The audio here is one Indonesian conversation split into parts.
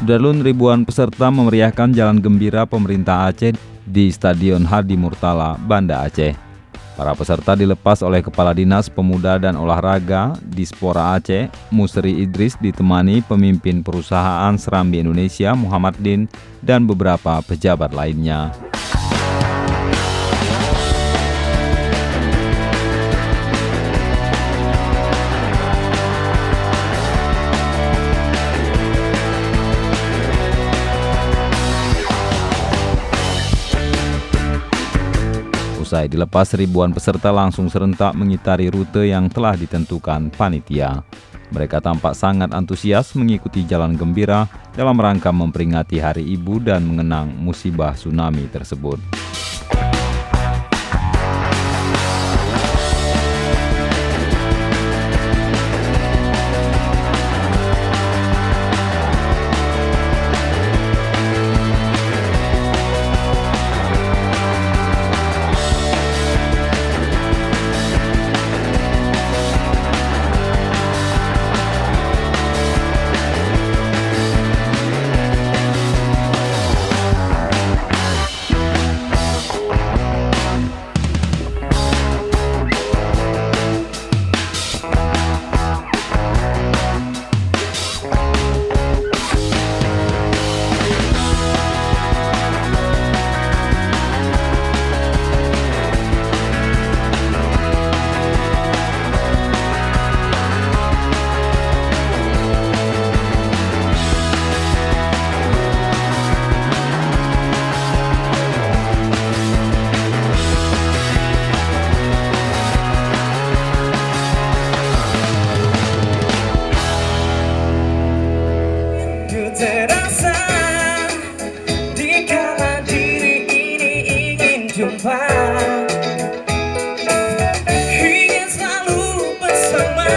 Sudarlun, ribuan peserta memeriahkan Jalan Gembira pemerintah Aceh di Stadion Hadi Murtala, Banda Aceh. Para peserta dilepas oleh Kepala Dinas Pemuda dan Olahraga Dispora Aceh, Musri Idris, ditemani pemimpin perusahaan Serambi Indonesia, Muhammad Din, dan beberapa pejabat lainnya. Usai dilepas, ribuan peserta langsung serentak mengitari rute yang telah ditentukan panitia. Mereka tampak sangat antusias mengikuti Jalan Gembira dalam rangka memperingati Hari Ibu dan mengenang musibah tsunami tersebut. Terasa dikala diri ini ingin jumpa, ingin selalu bersama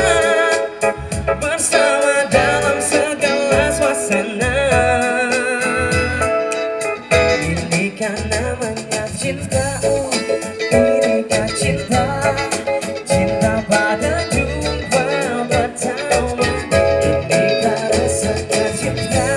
dalam segala suasana. Ini kan namanya cinta, inikah cinta, cinta pada jumpa pertama. Inikah rasanya cinta,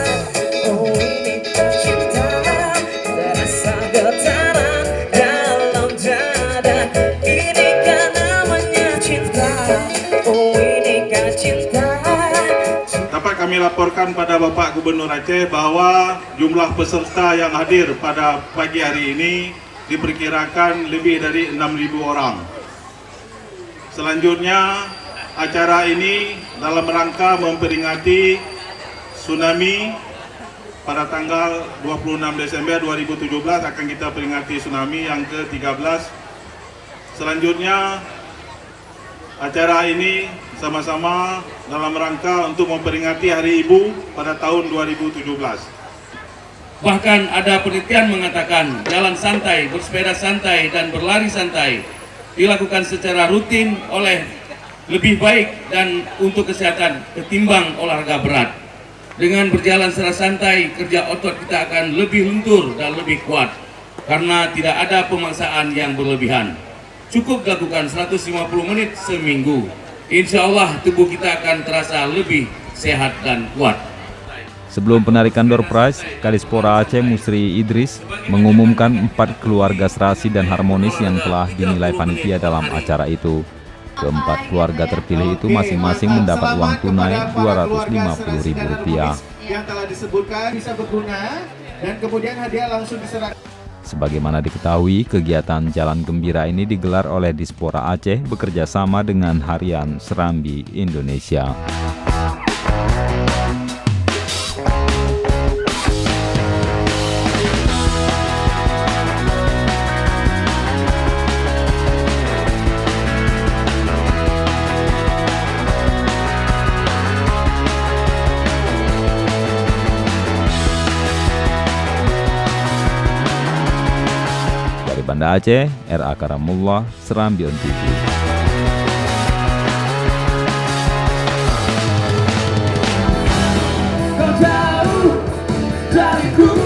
dapat kami laporkan pada Bapak Gubernur Aceh bahwa jumlah peserta yang hadir pada pagi hari ini diperkirakan lebih dari 6.000 orang. Selanjutnya, acara ini dalam rangka memperingati tsunami pada tanggal 26 Desember 2017 akan kita peringati tsunami yang ke-13. Selanjutnya, acara ini sama-sama dalam rangka untuk memperingati Hari Ibu pada tahun 2017. Bahkan ada penelitian mengatakan jalan santai, bersepeda santai, dan berlari santai dilakukan secara rutin oleh lebih baik dan untuk kesehatan ketimbang olahraga berat. Dengan berjalan secara santai, kerja otot kita akan lebih lentur dan lebih kuat karena tidak ada pemaksaan yang berlebihan. Cukup dilakukan 150 menit seminggu. Insya Allah tubuh kita akan terasa lebih sehat dan kuat. Sebelum penarikan door prize, Kadispora Aceh Musri Idris mengumumkan 4 keluarga serasi dan harmonis yang telah dinilai panitia dalam acara itu. Keempat keluarga terpilih itu masing-masing mendapat uang tunai Rp250.000. Yang telah disebutkan bisa berguna dan kemudian hadiah langsung diserahkan. Sebagaimana diketahui, kegiatan Jalan Gembira ini digelar oleh Dispora Aceh bekerja sama dengan Harian Serambi Indonesia. Dari Banda Aceh, R.A. Karamullah, Serambi On TV. Kau jauh dariku.